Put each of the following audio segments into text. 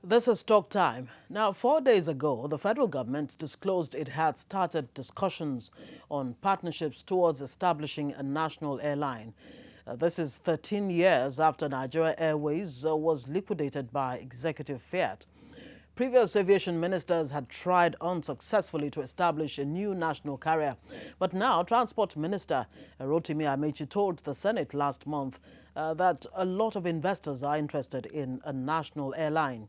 This is Talk Time. Now, 4 days ago, the federal government disclosed it had started discussions on partnerships towards establishing a national airline. This is 13 years after Nigeria Airways was liquidated by Executive Fiat. Previous aviation ministers had tried unsuccessfully to establish a new national carrier. But now, Transport Minister Rotimi Amechi told the Senate last month that a lot of investors are interested in a national airline.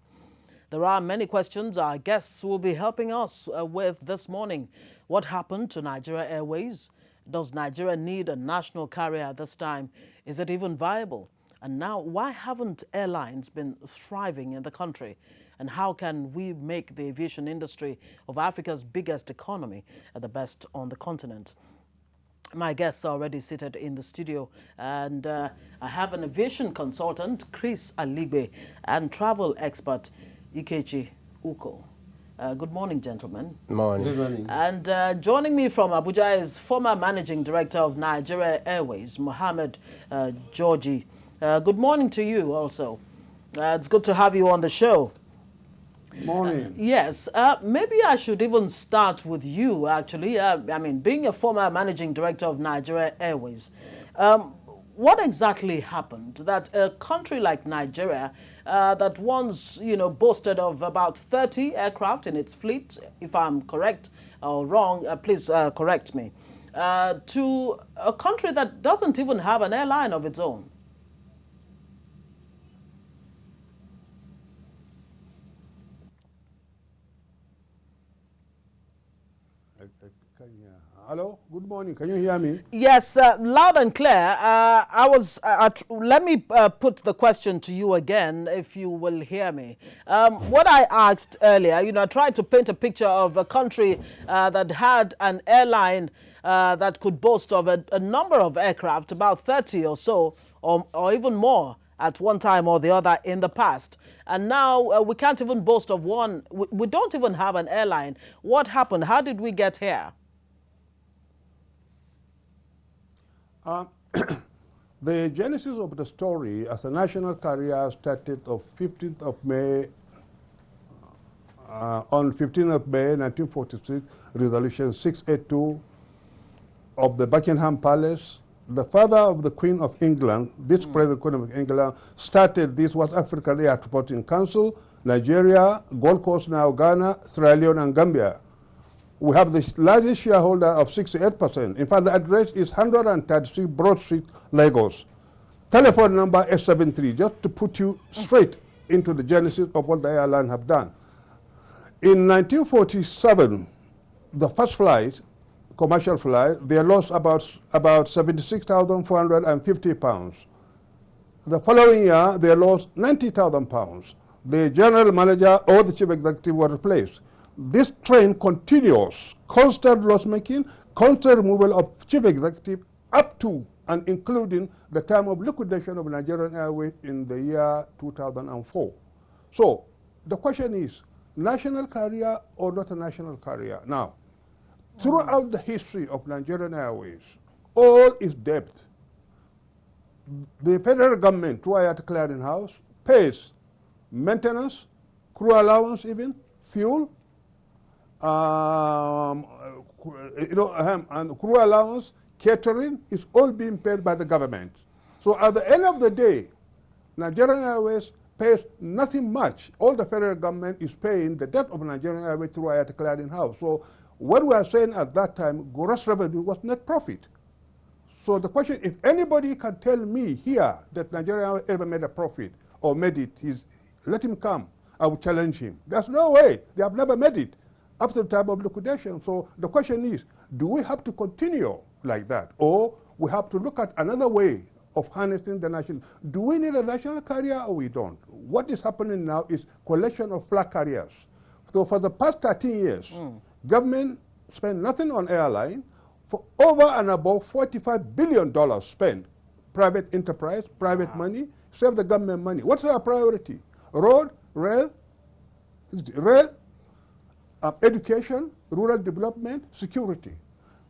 There are many questions our guests will be helping us with this morning. What happened to Nigeria Airways? Does Nigeria need a national carrier this time? Is it even viable? And now, why haven't airlines been thriving in the country? And how can we make the aviation industry of Africa's biggest economy the best on the continent? My guests are already seated in the studio, and I have an aviation consultant, Chris Aligbe, and travel expert, Ikechi Uko. Good morning, gentlemen. Morning. Good morning. And joining me from Abuja is former Managing Director of Nigeria Airways, Mohammed Georgie. Good morning to you also. It's good to have you on the show. Morning. Yes, maybe I should even start with you, actually. I mean, being a former Managing Director of Nigeria Airways, what exactly happened that a country like Nigeria that once, boasted of about 30 aircraft in its fleet, if I'm correct or wrong, please correct me, to a country that doesn't even have an airline of its own? Hello, good morning. Can you hear me? Yes, loud and clear. Let me put the question to you again, if you will hear me. What I asked earlier, I tried to paint a picture of a country that had an airline that could boast of a number of aircraft, about 30 or so, or even more at one time or the other in the past. And now we can't even boast of one. We don't even have an airline. What happened? How did we get here? The genesis of the story as a national carrier started on 15th of May, 1946, Resolution 682 of the Buckingham Palace. The father of the Queen of England, this present Queen of England, started this West African Air Transporting Council, Nigeria, Gold Coast, now Ghana, Sierra Leone, and Gambia. We have the largest shareholder of 68%. In fact, the address is 133 Broad Street, Lagos. Telephone number S73, just to put you straight into the genesis of what the airline have done. In 1947, the first flight, commercial flight, they lost about 76,450 pounds. The following year, they lost 90,000 pounds. The general manager or the chief executive were replaced. This trend continues, constant loss-making, constant removal of chief executive up to and including the time of liquidation of Nigerian Airways in the year 2004. So the question is, national carrier or not a national carrier? Now, throughout the history of Nigerian Airways, all is debt. The federal government, through IATA Clearing House, pays maintenance, crew allowance even, fuel, and crew allowance, catering is all being paid by the government. So at the end of the day, Nigerian Airways pays nothing much. All the federal government is paying the debt of Nigerian Airways through IATA Clearing House. So what we are saying at that time, gross revenue was net profit. So the question, if anybody can tell me here that Nigeria Airways ever made a profit or made it, let him come. I will challenge him. There's no way. They have never made it up to the time of liquidation. So the question is, do we have to continue like that? Or we have to look at another way of harnessing the national. Do we need a national carrier or we don't? What is happening now is collection of flag carriers. So for the past 13 years, government spent nothing on airline. For over and above $45 billion spent. Private enterprise, private money, save the government money. What's our priority? Road, rail, education, rural development, security.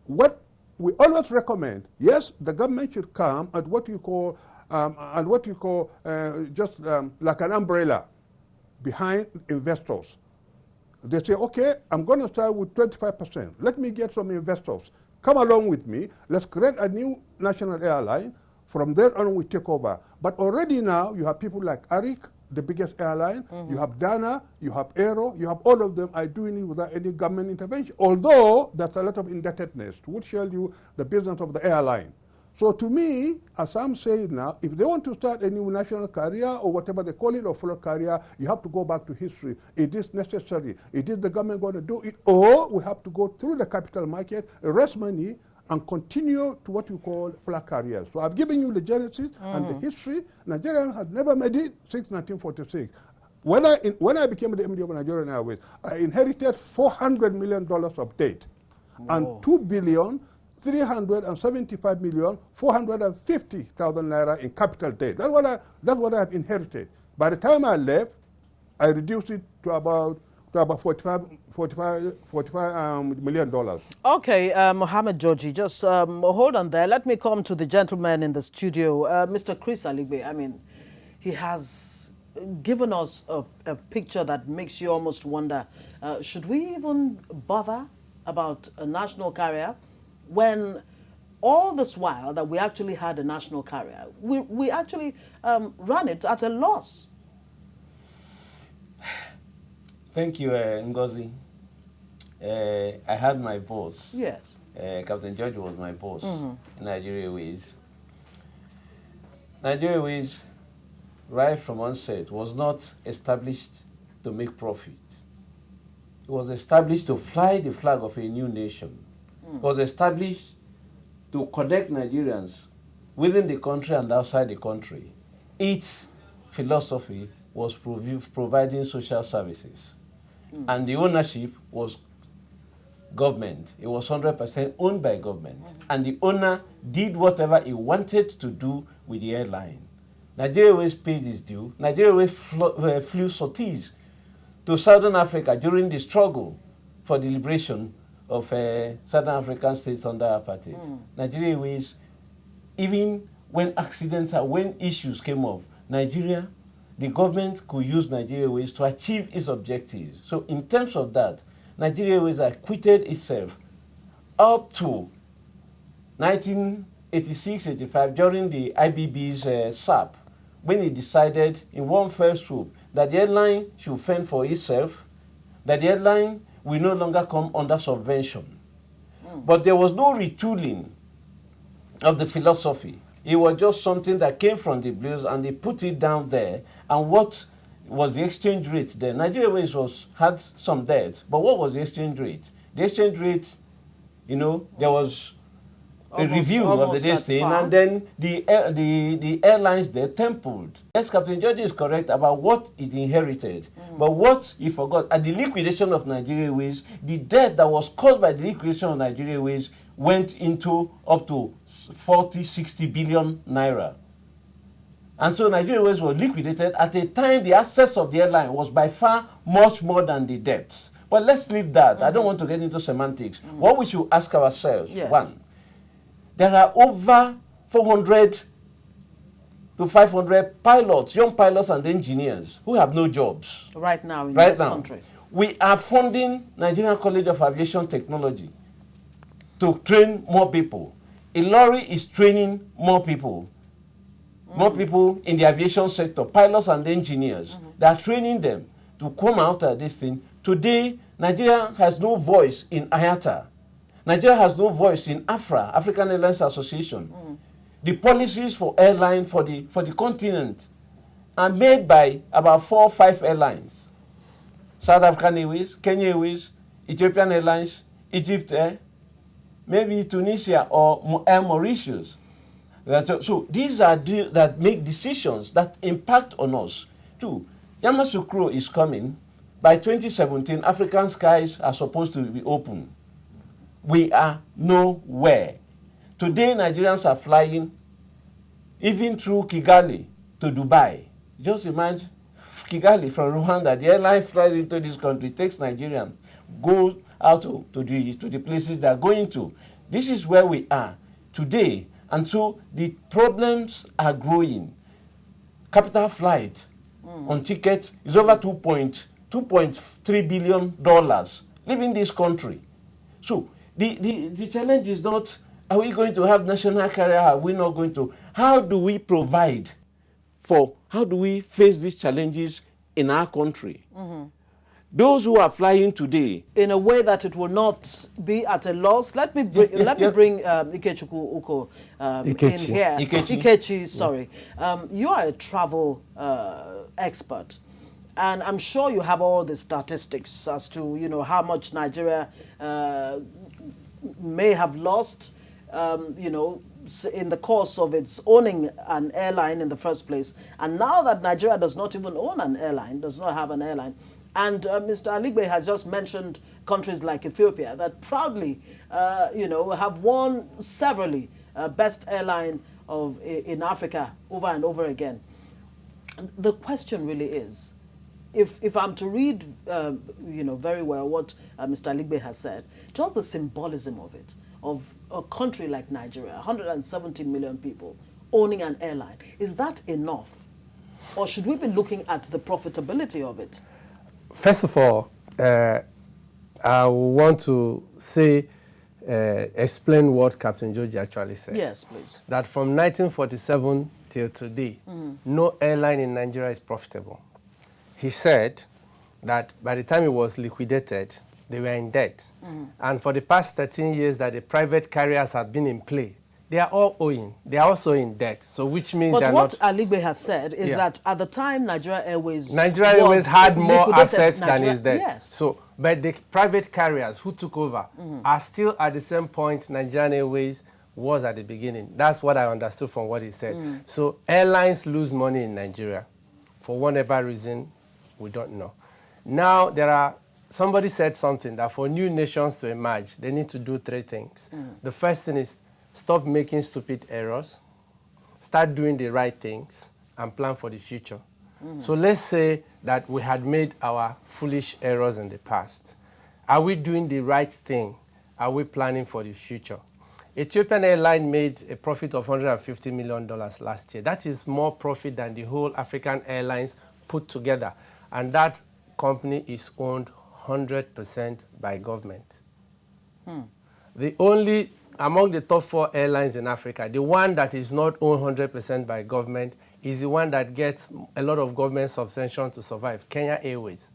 What we always recommend, yes, the government should come at what you call, like an umbrella. behind investors. They say, okay, I'm going to start with 25%. Let me get some investors. Come along with me. Let's create a new national airline. From there on, we take over. But already now, you have people like Arik, the biggest airline. You have Dana, you have Aero, you have all of them are doing it without any government intervention. Although there's a lot of indebtedness, which shows you the business of the airline. So to me, as I'm saying now, if they want to start a new national career or whatever they call it, or full career, you have to go back to history. It is necessary. It is the government going to do it, or we have to go through the capital market, raise money, and continue to what you call flag careers. So I've given you the genesis and the history. Nigeria has never made it since 1946. When I became the MD of Nigerian Airways, I inherited $400 million of debt and 2,375,450,000 naira in capital debt. That's what I have inherited. By the time I left, I reduced it to about $45 million. Okay, Mohammed Georgie, just hold on there. Let me come to the gentleman in the studio, Mr. Chris Aligbe. I mean, he has given us a picture that makes you almost wonder, should we even bother about a national carrier when all this while that we actually had a national carrier, we actually ran it at a loss? Thank you, Ngozi. I had my boss. Yes. Captain George was my boss in Nigeria Airways. Nigeria Airways, right from onset, was not established to make profit. It was established to fly the flag of a new nation. It was established to connect Nigerians within the country and outside the country. Its philosophy was providing social services. And the ownership was government. It was 100% owned by government. And the owner did whatever he wanted to do with the airline. Nigeria Airways paid its due. Nigeria Airways flew sorties to Southern Africa during the struggle for the liberation of Southern African states under apartheid. Nigeria Airways, even when accidents and when issues came up, the government could use Nigeria Airways to achieve its objectives. So in terms of that, Nigeria Airways acquitted itself up to 1986-85 during the IBB's SAP, when it decided in one fell swoop that the airline should fend for itself, that the airline will no longer come under subvention. But there was no retooling of the philosophy. It was just something that came from the blues, and they put it down there. And what was the exchange rate then? Nigeria Airways had some debt, but what was the exchange rate? The exchange rate, there was a review of the thing, and then the airlines there templed. Yes, Captain George is correct about what it inherited, but what he forgot, at the liquidation of Nigeria Airways, the debt that was caused by the liquidation of Nigeria Airways went into up to 40-60 billion naira. And so Nigeria Airways was liquidated at a time the assets of the airline was by far much more than the debts. But let's leave that. I don't want to get into semantics. What we should ask ourselves, one, there are over 400 to 500 pilots, young pilots and engineers who have no jobs. Right now in this country. We are funding Nigerian College of Aviation Technology to train more people. Ilori is training more people. More people in the aviation sector, pilots and engineers. They are training them to come out of this thing. Today, Nigeria has no voice in IATA. Nigeria has no voice in AFRA, African Airlines Association. The policies for airline for the continent are made by about 4 or 5 airlines. South African Airways, Kenya Airways, Ethiopian Airlines, Egypt Air, maybe Tunisia or Air Mauritius. So these are that make decisions that impact on us. Two, Yamoussoukro is coming. By 2017, African skies are supposed to be open. We are nowhere. Today, Nigerians are flying even through Kigali to Dubai. Just imagine Kigali from Rwanda. The airline flies into this country, takes Nigerians, goes out to the places they are going to. This is where we are today. And so the problems are growing. Capital flight on tickets. It's over $2.3 billion leaving this country. So the challenge is not, are we going to have national carrier? Are we not going to? How do we provide for, how do we face these challenges in our country? Those who are flying today, in a way that it will not be at a loss. Let me bring, Ikechukwu Uko in here. Ikechi, sorry. You are a travel expert, and I'm sure you have all the statistics as to, you know, how much Nigeria may have lost, you know, in the course of its owning an airline in the first place. And now that Nigeria does not even own an airline, does not have an airline, and Mr. Aligbe has just mentioned countries like Ethiopia that proudly, you know, have won severally best airline in Africa over and over again. The question really is, if I'm to read, you know, very well what Mr. Aligbe has said, just the symbolism of it, of a country like Nigeria, 170 million people owning an airline, is that enough? Or should we be looking at the profitability of it? First of all, I want to say, explain what Captain George actually said. Yes, please. That from 1947 till today, no airline in Nigeria is profitable. He said that by the time it was liquidated, they were in debt. And for the past 13 years that the private carriers have been in play, they are all owing. They are also in debt. So which means but they're what not... Aligbe has said is that at the time Nigeria Airways had more assets than his debt. Yes. So, but the private carriers who took over are still at the same point Nigerian Airways was at the beginning. That's what I understood from what he said. So airlines lose money in Nigeria for whatever reason, we don't know. Now there are, somebody said something that for new nations to emerge, they need to do three things. The first thing is stop making stupid errors, start doing the right things, and plan for the future. So let's say that we had made our foolish errors in the past. Are we doing the right thing? Are we planning for the future? Ethiopian Airlines made a profit of $150 million last year. That is more profit than the whole African airlines put together. And that company is owned 100% by government. The only, among the top 4 airlines in Africa, the one that is not owned 100% by government is the one that gets a lot of government subvention to survive, Kenya Airways.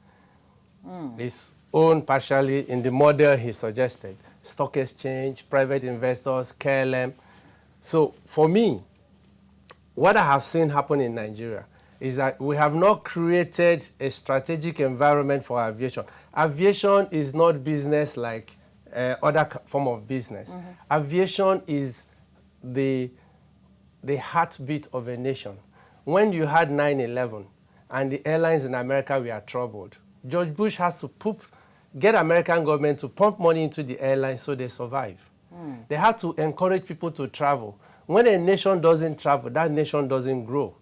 It's owned partially in the model he suggested, stock exchange, private investors, KLM. So for me, what I have seen happen in Nigeria is that we have not created a strategic environment for aviation. Aviation is not business like other form of business. Aviation is the heartbeat of a nation. When you had 9/11 and the airlines in America were troubled, George Bush has to get American government to pump money into the airlines so they survive. They had to encourage people to travel. When a nation doesn't travel, that nation doesn't grow.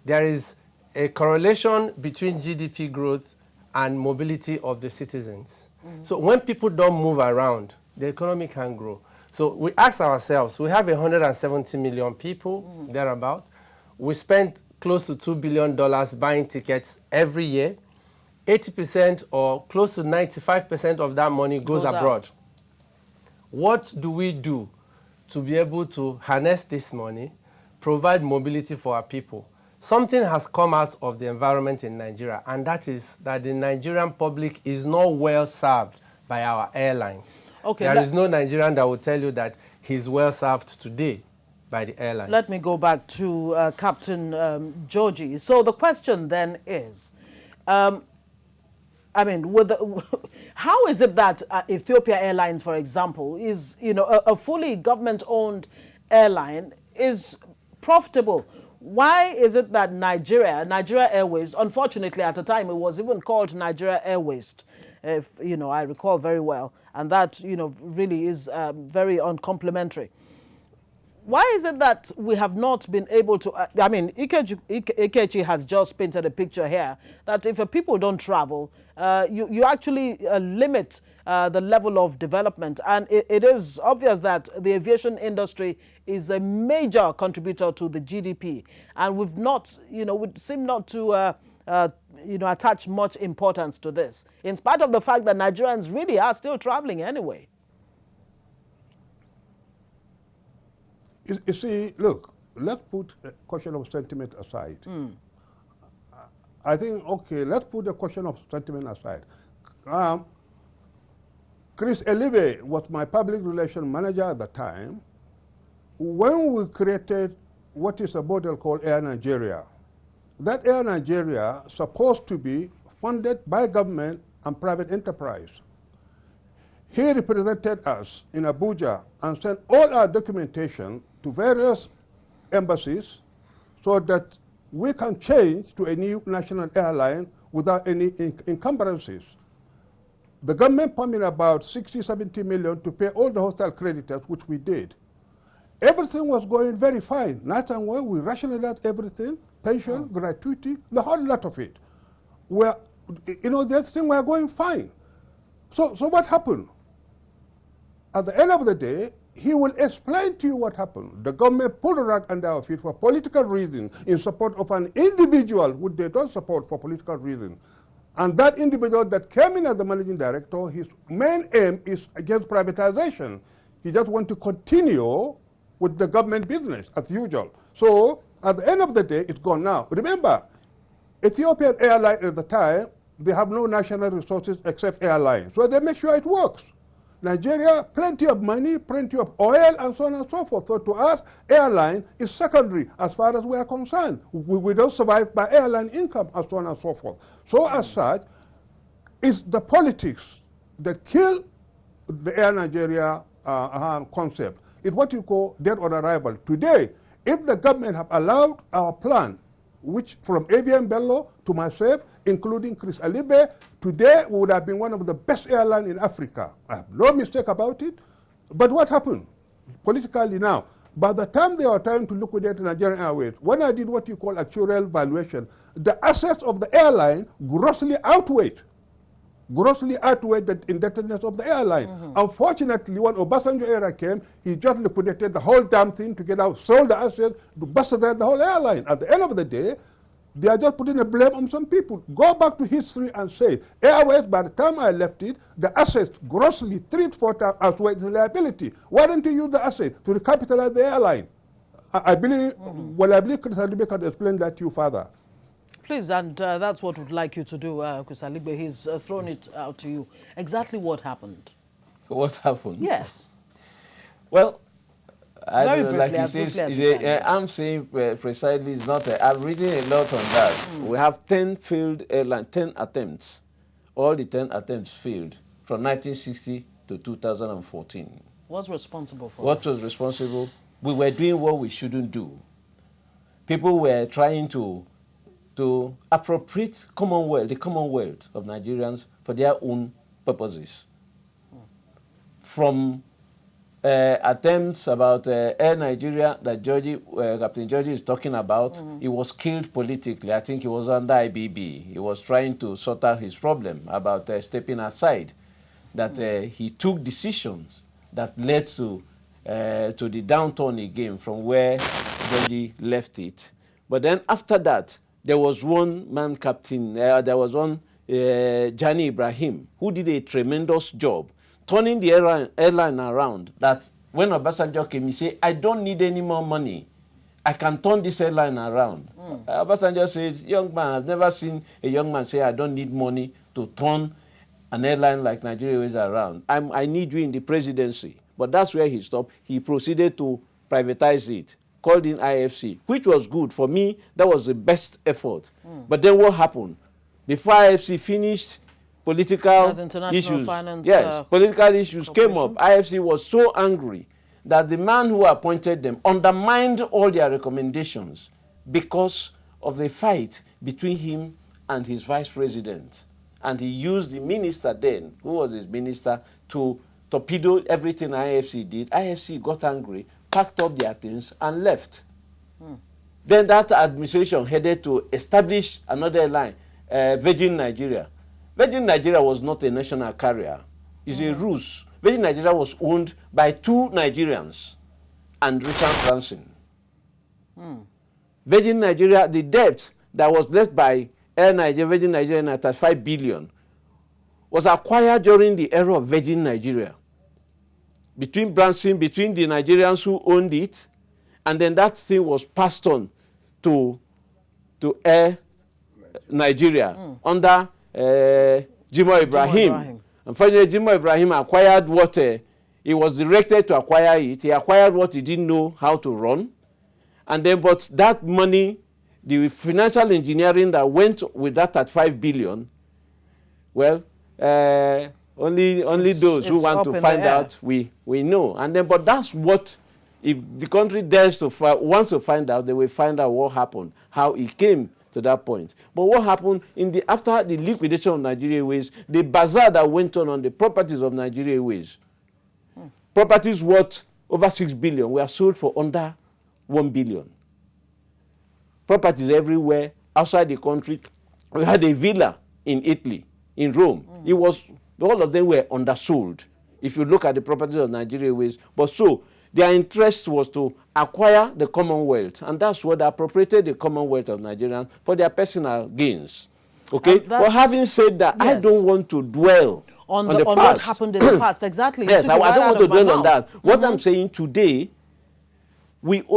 There is a correlation between GDP growth and mobility of the citizens. So when people don't move around, the economy can grow. So we ask ourselves, we have 170 million people, thereabout. We spend close to $2 billion buying tickets every year. 80% or close to 95% of that money goes abroad. What do we do to be able to harness this money, provide mobility for our people? Something has come out of the environment in Nigeria, and that is that the Nigerian public is not well served by our airlines. Okay, there is no Nigerian that will tell you that he's well served today by the airlines. Let me go back to Captain Georgie. So the question then is, I mean, how is it that Ethiopia Airlines, for example, is, you know, a fully government-owned airline is profitable? Why is it that Nigeria Airways, unfortunately at the time it was even called Nigeria Airways, if you know, I recall very well, and that, you know, really is very uncomplimentary. Why is it that we have not been able to, I mean, Ikechi has just painted a picture here that if people don't travel, you actually limit the level of development. And it is obvious that the aviation industry is a major contributor to the GDP. And we've not, you know, we seem not to attach much importance to this, in spite of the fact that Nigerians really are still traveling anyway. You see, look, let's put a question of sentiment aside. I think, okay, let's put the question of sentiment aside. Chris Elibe was my public relations manager at the time. When we created what is a model called Air Nigeria, that Air Nigeria supposed to be funded by government and private enterprise. He represented us in Abuja and sent all our documentation to various embassies so that we can change to a new national airline without any encumbrances. The government pumped in about 60, 70 million to pay all the hostile creditors, which we did. Everything was going very fine. Night and well, we rationalized everything, pension, gratuity, the whole lot of it. This thing were going fine. So what happened? At the end of the day, he will explain to you what happened. The government pulled the rug under our feet for political reasons in support of an individual who they don't support for political reasons. And that individual that came in as the managing director, his main aim is against privatization. He just wants to continue with the government business as usual. So at the end of the day, it's gone now. Remember, Ethiopian Airlines at the time, they have no national resources except airlines. So they make sure it works. Nigeria, plenty of money, plenty of oil, and so on and so forth. So to us, airline is secondary as far as we are concerned. We don't survive by airline income, and so on and so forth. So as such, it's the politics that kill the Air Nigeria concept. It's what you call dead on arrival. Today, if the government have allowed our plan, which from Aviation Bello to myself, including Chris Alibe, today we would have been one of the best airlines in Africa. I have no mistake about it. But what happened politically now? By the time they were trying to liquidate Nigerian Airways, when I did what you call actuarial valuation, the assets of the airline grossly outweighed the indebtedness of the airline. Unfortunately, when Obasanjo era came, he just liquidated the whole damn thing together, sold the assets, busted the whole airline. At the end of the day, they are just putting a blame on some people. Go back to history and say, Airways, by the time I left it, the assets grossly 3-4 times outweighed the liability. Why don't you use the assets to recapitalize the airline? I believe Chris Alibe can explain that to you further. Please, and that's what we'd like you to do, Chris Alibe. He's thrown it out to you. Exactly what happened? What happened? Yes. Well, I Very don't know, briefly, like he says, I'm saying precisely, it's not. I've written a lot on that. We have 10 failed airline, 10 attempts. All the 10 attempts failed from 1960 to 2014. What's responsible for What that? was responsible? We were doing what we shouldn't do. People were trying to appropriate the Commonwealth of Nigerians for their own purposes. From attempts about Air Nigeria that Captain Georgie is talking about, he was killed politically. I think he was under IBB. He was trying to sort out his problem about stepping aside. That he took decisions that led to the downturn again from where Georgie left it. But then after that, there was one man captain, there was one Jani Ibrahim, who did a tremendous job turning the airline around. That when Obasanjo came, he said, I don't need any more money. I can turn this airline around. Obasanjo said, young man, I've never seen a young man say, I don't need money to turn an airline like Nigeria Airways around. I need you in the presidency. But that's where he stopped. He proceeded to privatize it, called in IFC, which was good. For me, that was the best effort. But then what happened? Before IFC finished, political issues, political issues came up. IFC was so angry that the man who appointed them undermined all their recommendations because of the fight between him and his vice president. And he used the minister then, who was his minister, to torpedo everything IFC did. IFC got angry, packed up their things, and left. Then that administration headed to establish another airline, Virgin Nigeria. Virgin Nigeria was not a national carrier. It's a ruse. Virgin Nigeria was owned by 2 Nigerians and Richard Branson. Virgin Nigeria, the debt that was left by Air Nigeria, Virgin Nigeria, at 5 billion, was acquired during the era of Virgin Nigeria. Between branching, between the Nigerians who owned it, and then that thing was passed on to Air Nigeria under Jimoh Ibrahim. Unfortunately, Jimoh Ibrahim acquired what he was directed to acquire it. He acquired what he didn't know how to run. And then, but that money, the financial engineering that went with that at 5 billion, well, only those who want to find out, we know. And then, but that's what, if the country dares to wants to find out, they will find out what happened, how it came to that point. But what happened after the liquidation of Nigeria Airways, the bazaar that went on the properties of Nigeria Airways, properties worth over 6 billion were sold for under 1 billion. Properties everywhere outside the country. We had a villa in Italy, in Rome. All of them were undersold if you look at the properties of Nigeria Airways. But so their interest was to acquire the Commonwealth, and that's what they appropriated the Commonwealth of Nigerians for their personal gains. Okay? But having said that, yes, I don't want to dwell on the past. What happened in the past, exactly. Yes, I don't want to dwell on that. What I'm saying today,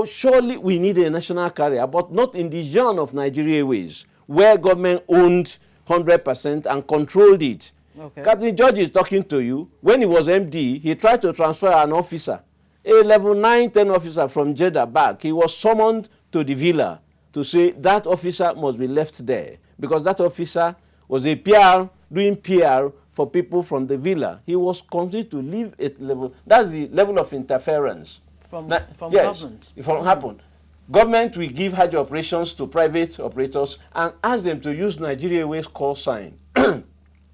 surely we need a national carrier, but not in the genre of Nigeria Airways, where government owned 100% and controlled it. Okay. Captain George is talking to you. When he was MD, he tried to transfer an officer, a level 9, 10 officer from Jeddah back. He was summoned to the villa to say that officer must be left there because that officer was a PR, doing PR for people from the villa. He was continuing to leave at level. That's the level of interference. From yes, government. If it happened. Government will give Hajj operations to private operators and ask them to use Nigeria Airways call sign.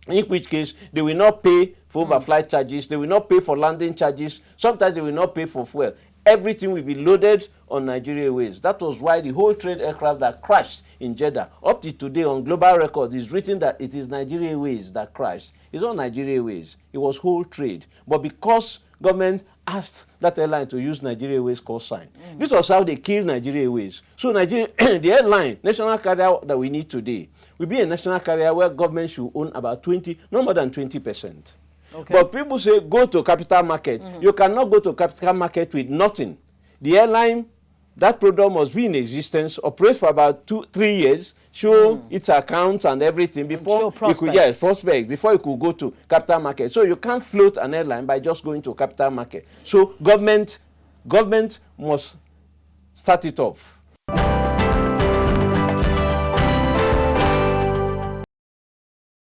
In which case, they will not pay for overflight charges, they will not pay for landing charges, sometimes they will not pay for fuel. Everything will be loaded on Nigeria Airways. That was why the whole trade aircraft that crashed in Jeddah, up to today on global record, is written that it is Nigeria Airways that crashed. It's not Nigeria Airways, it was whole trade. But because government asked that airline to use Nigeria Airways call sign, this was how they killed Nigeria Airways. So Nigeria, the airline, national carrier that we need today, will be a national carrier where government should own about 20, no more than 20%. Okay. But people say go to capital market. You cannot go to capital market with nothing. The airline, that product must be in existence, operate for about 2-3 years, show its accounts and everything before you could, yes, prospects, before you could go to capital market. So you can't float an airline by just going to capital market. So government must start it off.